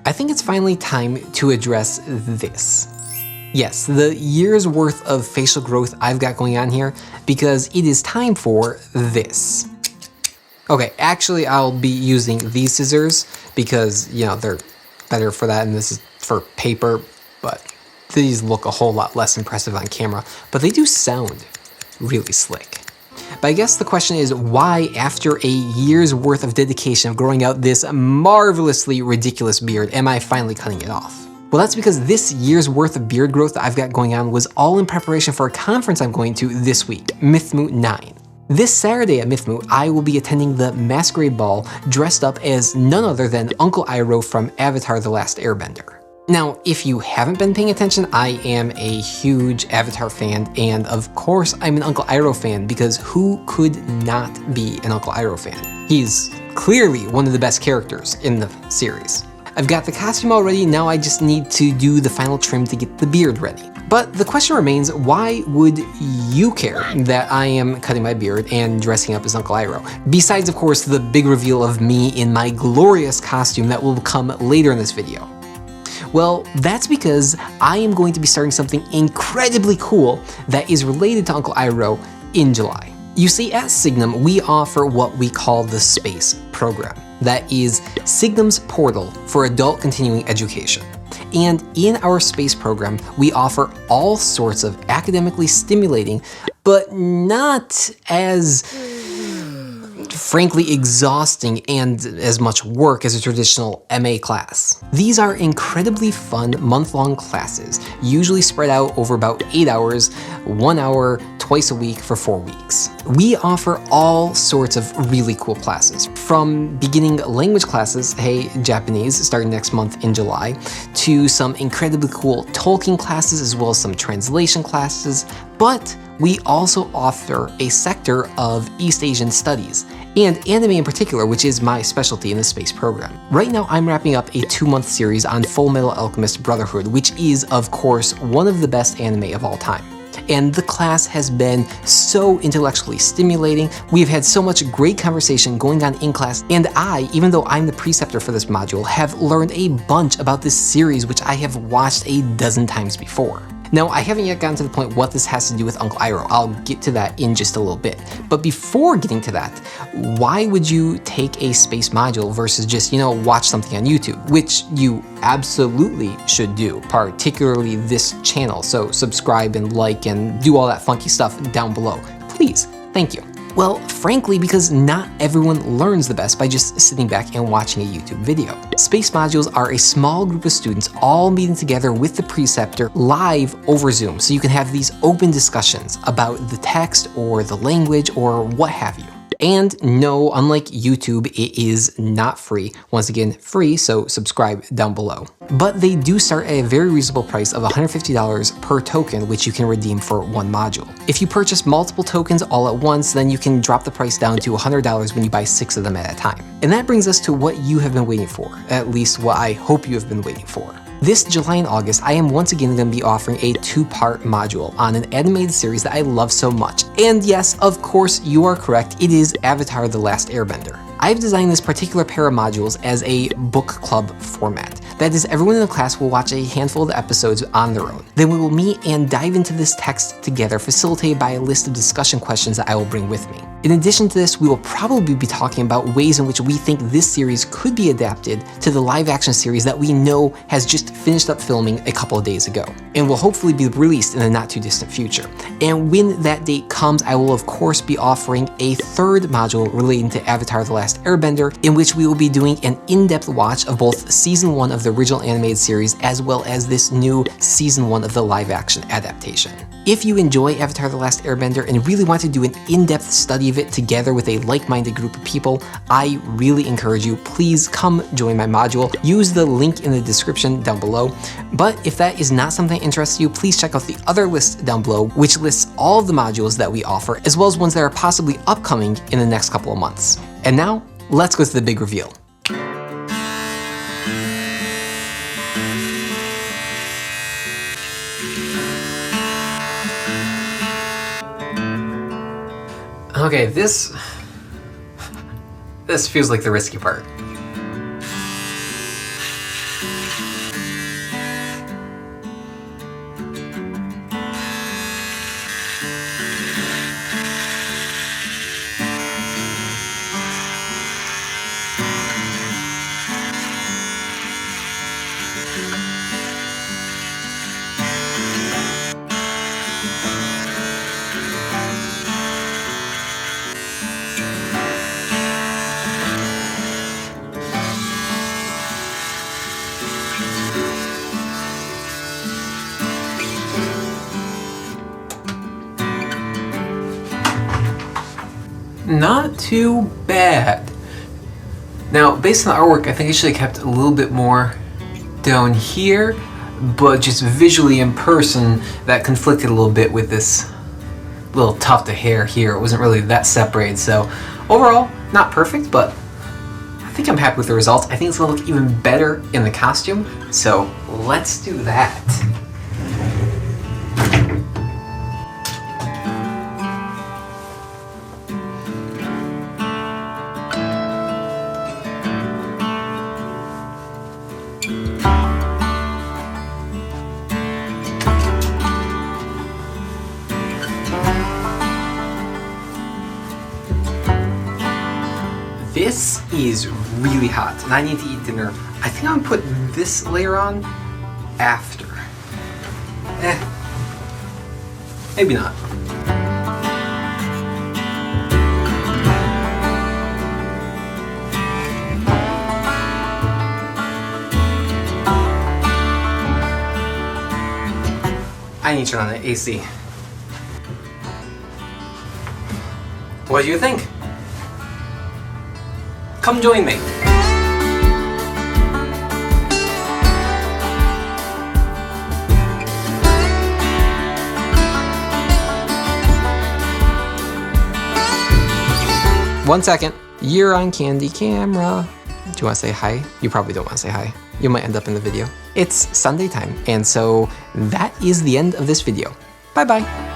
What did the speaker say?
I think it's finally time to address this. Yes, the year's worth of facial growth I've got going on here, because it is time for this. Okay, actually I'll be using these scissors because, you know, they're better for that, and this is for paper, but these look a whole lot less impressive on camera, but they do sound really slick. But I guess the question is, why, after a year's worth of dedication of growing out this marvelously ridiculous beard, am I finally cutting it off? Well, that's because this year's worth of beard growth that I've got going on was all in preparation for a conference I'm going to this week, MythMoot 9. This Saturday at MythMoot, I will be attending the Masquerade Ball dressed up as none other than Uncle Iroh from Avatar: The Last Airbender. Now, if you haven't been paying attention, I am a huge Avatar fan, and of course I'm an Uncle Iroh fan, because who could not be an Uncle Iroh fan? He's clearly one of the best characters in the series. I've got the costume already, now I just need to do the final trim to get the beard ready. But the question remains, why would you care that I am cutting my beard and dressing up as Uncle Iroh? Besides, of course, the big reveal of me in my glorious costume that will come later in this video. Well, that's because I am going to be starting something incredibly cool that is related to Uncle Iroh in July. You see, at Signum, we offer what we call the SPACE program. That is Signum's portal for adult continuing education. And in our SPACE program, we offer all sorts of academically stimulating, but not as frankly exhausting and as much work as a traditional MA class. These are incredibly fun month-long classes, usually spread out over about 8 hours, 1 hour, twice a week for 4 weeks. We offer all sorts of really cool classes, from beginning language classes, hey, Japanese, starting next month in July, to some incredibly cool Tolkien classes, as well as some translation classes, but we also offer a sector of East Asian studies, and anime in particular, which is my specialty in the SPACE program. Right now, I'm wrapping up a 2-month series on FULLMETAL Alchemist Brotherhood, which is, of course, one of the best anime of all time. And the class has been so intellectually stimulating. We've had so much great conversation going on in class, and I, even though I'm the preceptor for this module, have learned a bunch about this series, which I have watched a dozen times before. Now, I haven't yet gotten to the point what this has to do with Uncle Iroh. I'll get to that in just a little bit. But before getting to that, why would you take a SPACE module versus just, you know, watch something on YouTube, which you absolutely should do, particularly this channel. So subscribe and like and do all that funky stuff down below. Please, thank you. Well, frankly, because not everyone learns the best by just sitting back and watching a YouTube video. SPACE modules are a small group of students all meeting together with the preceptor live over Zoom, so you can have these open discussions about the text or the language or what have you. And no, unlike YouTube, it is not free. Once again, free, so subscribe down below. But they do start at a very reasonable price of $150 per token, which you can redeem for one module. If you purchase multiple tokens all at once, then you can drop the price down to $100 when you buy 6 of them at a time. And that brings us to what you have been waiting for, at least what I hope you have been waiting for. This July and August, I am once again going to be offering a 2-part module on an animated series that I love so much. And yes, of course, you are correct, it is Avatar: The Last Airbender. I've designed this particular pair of modules as a book club format. That is, everyone in the class will watch a handful of the episodes on their own. Then we will meet and dive into this text together, facilitated by a list of discussion questions that I will bring with me. In addition to this, we will probably be talking about ways in which we think this series could be adapted to the live-action series that we know has just finished up filming a couple of days ago, and will hopefully be released in the not-too-distant future. And when that date comes, I will of course be offering a 3rd module relating to Avatar: The Last Airbender, in which we will be doing an in-depth watch of both Season 1 of the original animated series, as well as this new Season 1 of the live-action adaptation. If you enjoy Avatar: The Last Airbender and really want to do an in-depth study of it together with a like-minded group of people, I really encourage you, please come join my module. Use the link in the description down below. But if that is not something that interests you, please check out the other list down below, which lists all of the modules that we offer, as well as ones that are possibly upcoming in the next couple of months. And now, let's go to the big reveal. Okay, this feels like the risky part. Not too bad. Now, based on the artwork, I think I should have kept a little bit more down here, but just visually in person, that conflicted a little bit with this little tuft of hair here. It wasn't really that separated, so overall, not perfect, but I think I'm happy with the results. I think it's gonna look even better in the costume, so let's do that. This is really hot and I need to eat dinner. I think I'm gonna put this layer on after. Maybe not. I need to turn on the AC. What do you think? Come join me. One second. You're on Candy Camera. Do you want to say hi? You probably don't want to say hi. You might end up in the video. It's Sunday time, and so that is the end of this video. Bye-bye.